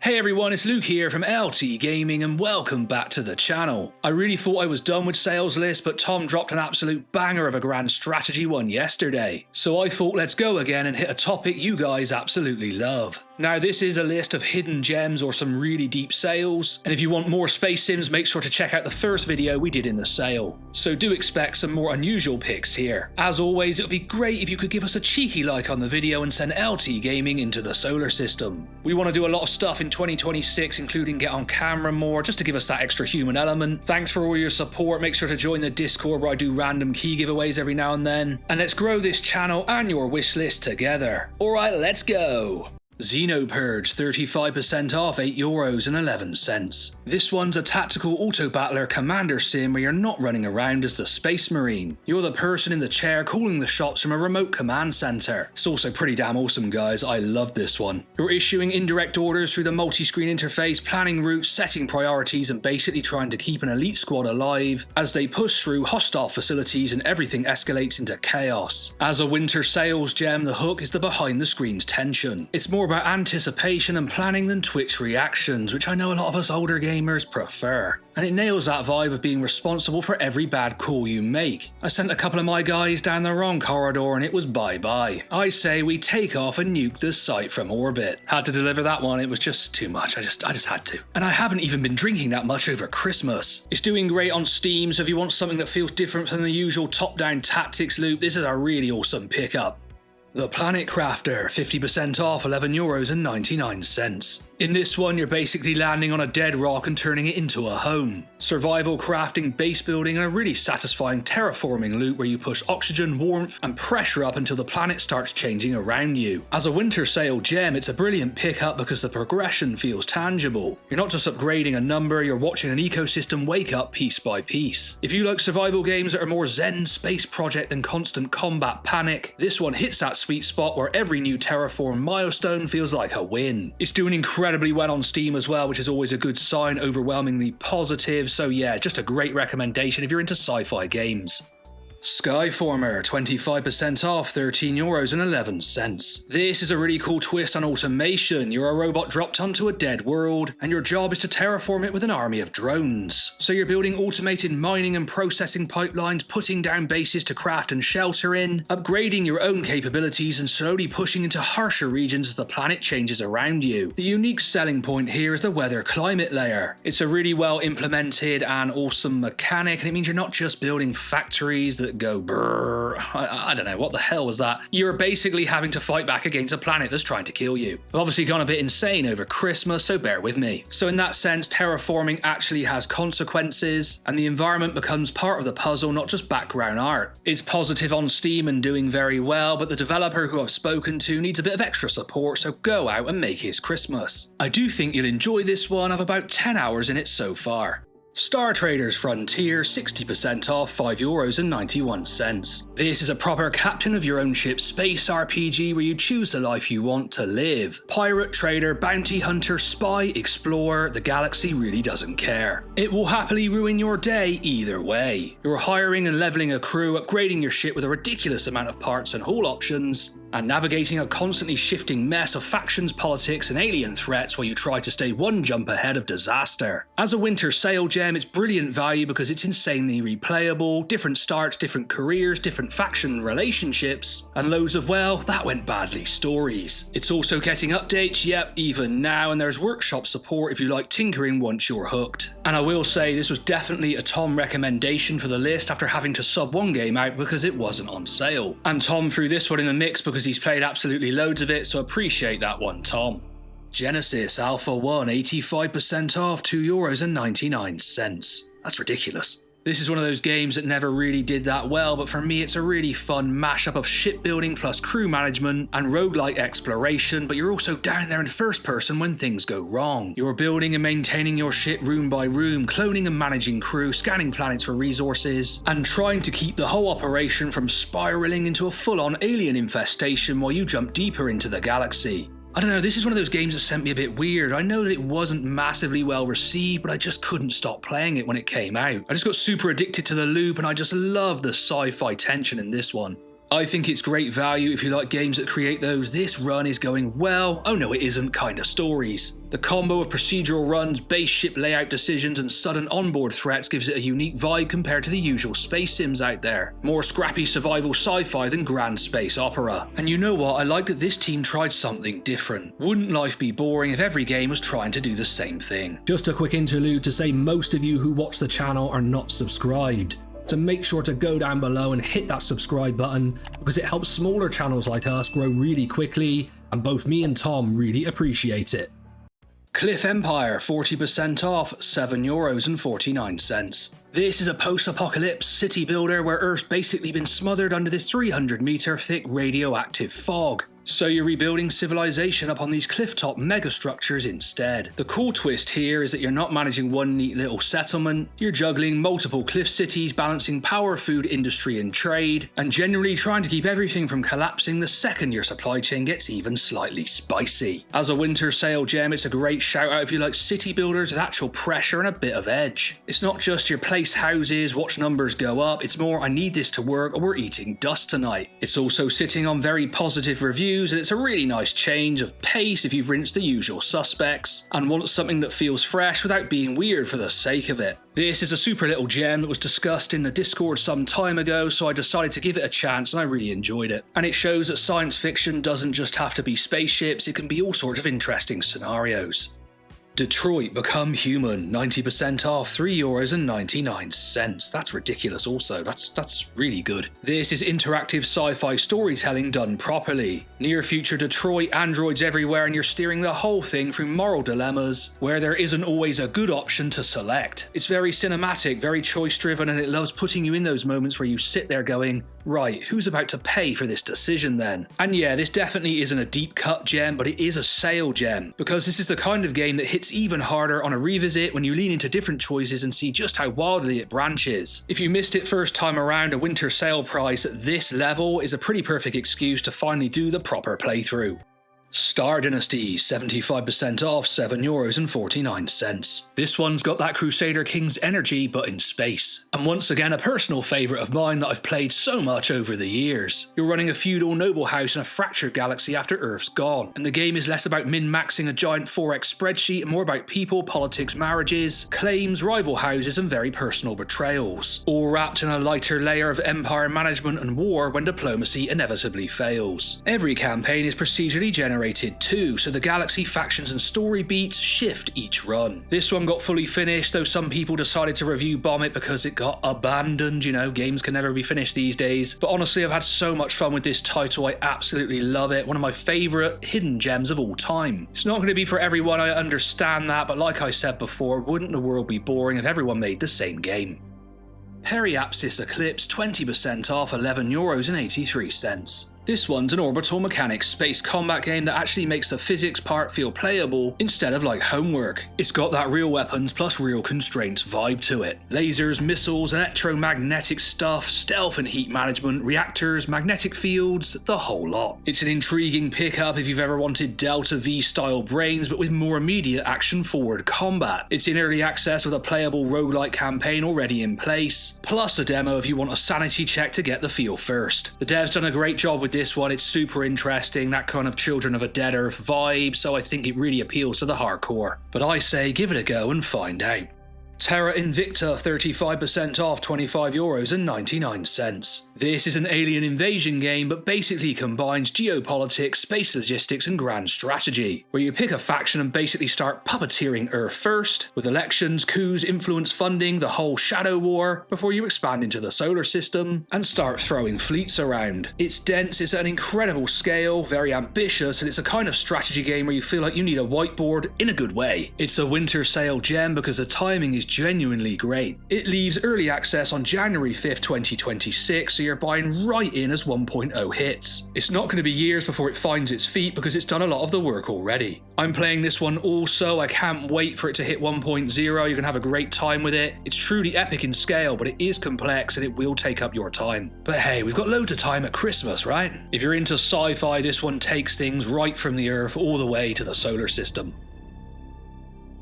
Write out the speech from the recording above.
Hey everyone, it's Luke here from LT Gaming and welcome back to the channel. I really thought I was done with sales list, but Tom dropped an absolute banger of a grand strategy one yesterday. So I thought let's go again and hit a topic you guys absolutely love. Now this is a list of hidden gems or some really deep sales, and if you want more space sims make sure to check out the first video we did in the sale. So do expect some more unusual picks here. As always, it would be great if you could give us a cheeky like on the video and send LT Gaming into the solar system. We want to do a lot of stuff in 2026, including get on camera more, just to give us that extra human element. Thanks for all your support. Make sure to join the Discord where I do random key giveaways every now and then. And let's grow this channel and your wish list together. Alright, let's go! Xenopurge, 35% off, €8.11. This one's a tactical auto-battler commander sim where you're not running around as the Space Marine. You're the person in the chair calling the shots from a remote command center. It's also pretty damn awesome, guys. I love this one. You're issuing indirect orders through the multi-screen interface, planning routes, setting priorities, and basically trying to keep an elite squad alive as they push through hostile facilities and everything escalates into chaos. As a winter sales gem, the hook is the behind-the-scenes tension. It's more about anticipation and planning than Twitch reactions, which I know a lot of us older gamers prefer. And it nails that vibe of being responsible for every bad call you make. I sent a couple of my guys down the wrong corridor and it was bye-bye. I say we take off and nuke the site from orbit. Had to deliver that one, it was just too much, I just had to. And I haven't even been drinking that much over Christmas. It's doing great on Steam, so if you want something that feels different from the usual top-down tactics loop, this is a really awesome pickup. The Planet Crafter, 50% off, €11.99. In this one, you're basically landing on a dead rock and turning it into a home. Survival crafting, base building, and a really satisfying terraforming loop where you push oxygen, warmth, and pressure up until the planet starts changing around you. As a winter sale gem, it's a brilliant pickup because the progression feels tangible. You're not just upgrading a number, you're watching an ecosystem wake up piece by piece. If you like survival games that are more zen space project than constant combat panic, this one hits that sweet spot where every new terraform milestone feels like a win. It's doing incredibly well on Steam as well, which is always a good sign, overwhelmingly positive, so yeah, just a great recommendation if you're into sci-fi games. Skyformer, 25% off, €13.11. This is a really cool twist on automation. You're a robot dropped onto a dead world, and your job is to terraform it with an army of drones. So you're building automated mining and processing pipelines, putting down bases to craft and shelter in, upgrading your own capabilities, and slowly pushing into harsher regions as the planet changes around you. The unique selling point here is the weather-climate layer. It's a really well implemented and awesome mechanic, and it means you're not just building factories that go brrr. I don't know, what the hell was that? You're basically having to fight back against a planet that's trying to kill you. I've obviously gone a bit insane over Christmas, so bear with me. So in that sense, terraforming actually has consequences, and the environment becomes part of the puzzle, not just background art. It's positive on Steam and doing very well, but the developer who I've spoken to needs a bit of extra support, so go out and make his Christmas. I do think you'll enjoy this one. I've about 10 hours in it so far. Star Traders Frontier, 60% off, €5.91. This is a proper captain of your own ship space RPG where you choose the life you want to live. Pirate, trader, bounty hunter, spy, explorer, the galaxy really doesn't care. It will happily ruin your day either way. You're hiring and leveling a crew, upgrading your ship with a ridiculous amount of parts and haul options, and navigating a constantly shifting mess of factions, politics, and alien threats while you try to stay one jump ahead of disaster. As a winter sale gem, it's brilliant value because it's insanely replayable, different starts, different careers, different faction relationships, and loads of, well, that went badly stories. It's also getting updates, yep, even now, and there's workshop support if you like tinkering once you're hooked. And I will say, this was definitely a Tom recommendation for the list after having to sub one game out because it wasn't on sale. And Tom threw this one in the mix because he's played absolutely loads of it, so appreciate that one, Tom. Genesis Alpha 1, 85% off, €2.99. That's ridiculous. This is one of those games that never really did that well, but for me it's a really fun mashup of shipbuilding plus crew management and roguelike exploration, but you're also down there in first person when things go wrong. You're building and maintaining your ship room by room, cloning and managing crew, scanning planets for resources, and trying to keep the whole operation from spiraling into a full-on alien infestation while you jump deeper into the galaxy. I don't know, this is one of those games that sent me a bit weird. I know that it wasn't massively well received, but I just couldn't stop playing it when it came out. I just got super addicted to the loop and I just loved the sci-fi tension in this one. I think it's great value if you like games that create those "this run is going well, oh no it isn't" kind of stories. The combo of procedural runs, base ship layout decisions and sudden onboard threats gives it a unique vibe compared to the usual space sims out there. More scrappy survival sci-fi than grand space opera. And you know what, I like that this team tried something different. Wouldn't life be boring if every game was trying to do the same thing? Just a quick interlude to say most of you who watch the channel are not subscribed. So make sure to go down below and hit that subscribe button because it helps smaller channels like us grow really quickly, and both me and Tom really appreciate it. Cliff Empire 40% off, €7.49. This is a post-apocalypse city builder where Earth's basically been smothered under this 300-meter thick radioactive fog. So you're rebuilding civilization up on these clifftop megastructures instead. The cool twist here is that you're not managing one neat little settlement, you're juggling multiple cliff cities, balancing power, food, industry and trade, and generally trying to keep everything from collapsing the second your supply chain gets even slightly spicy. As a winter sale gem, it's a great shout out if you like city builders with actual pressure and a bit of edge. It's not just your place houses, watch numbers go up, it's more I need this to work or we're eating dust tonight. It's also sitting on very positive reviews, and it's a really nice change of pace if you've rinsed the usual suspects and want something that feels fresh without being weird for the sake of it. This is a super little gem that was discussed in the Discord some time ago, so I decided to give it a chance and I really enjoyed it. And it shows that science fiction doesn't just have to be spaceships, it can be all sorts of interesting scenarios. Detroit Become Human, 90% off, €3.99. That's ridiculous also, that's really good. This is interactive sci-fi storytelling done properly. Near future Detroit, androids everywhere, and you're steering the whole thing through moral dilemmas where there isn't always a good option to select. It's very cinematic, very choice driven, and it loves putting you in those moments where you sit there going, right, who's about to pay for this decision then? And yeah, this definitely isn't a deep cut gem, but it is a sale gem, because this is the kind of game that hits even harder on a revisit when you lean into different choices and see just how wildly it branches. If you missed it first time around, a winter sale price at this level is a pretty perfect excuse to finally do the proper playthrough. Star Dynasties, 75% off, €7.49. This one's got that Crusader King's energy, but in space. And once again, a personal favourite of mine that I've played so much over the years. You're running a feudal noble house in a fractured galaxy after Earth's gone, and the game is less about min-maxing a giant 4x spreadsheet and more about people, politics, marriages, claims, rival houses and very personal betrayals. All wrapped in a lighter layer of empire management and war when diplomacy inevitably fails. Every campaign is procedurally generated too, so the galaxy, factions and story beats shift each run. This one got fully finished, though some people decided to review bomb it because it got abandoned. You know, games can never be finished these days. But honestly, I've had so much fun with this title, I absolutely love it. One of my favourite hidden gems of all time. It's not going to be for everyone, I understand that, but like I said before, wouldn't the world be boring if everyone made the same game? Periapsis Eclipse, 20% off, €11.83. This one's an orbital mechanics space combat game that actually makes the physics part feel playable instead of like homework. It's got that real weapons plus real constraints vibe to it. Lasers, missiles, electromagnetic stuff, stealth and heat management, reactors, magnetic fields, the whole lot. It's an intriguing pickup if you've ever wanted Delta V style brains but with more immediate action forward combat. It's in early access with a playable roguelike campaign already in place, plus a demo if you want a sanity check to get the feel first. The devs done a great job with this one, it's super interesting, that kind of Children of a Dead Earth vibe, so I think it really appeals to the hardcore. But I say give it a go and find out. Terra Invicta, 35% off, €25.99. This is an alien invasion game, but basically combines geopolitics, space logistics and grand strategy, where you pick a faction and basically start puppeteering Earth first, with elections, coups, influence funding, the whole shadow war, before you expand into the solar system and start throwing fleets around. It's dense, it's at an incredible scale, very ambitious, and it's a kind of strategy game where you feel like you need a whiteboard in a good way. It's a winter sale gem because the timing is genuinely great. It leaves early access on January 5th, 2026, so you're buying right in as 1.0 hits. It's not going to be years before it finds its feet because it's done a lot of the work already. I'm playing this one also, I can't wait for it to hit 1.0, you're going to have a great time with it. It's truly epic in scale, but it is complex and it will take up your time. But hey, we've got loads of time at Christmas, right? If you're into sci-fi, this one takes things right from the Earth all the way to the solar system.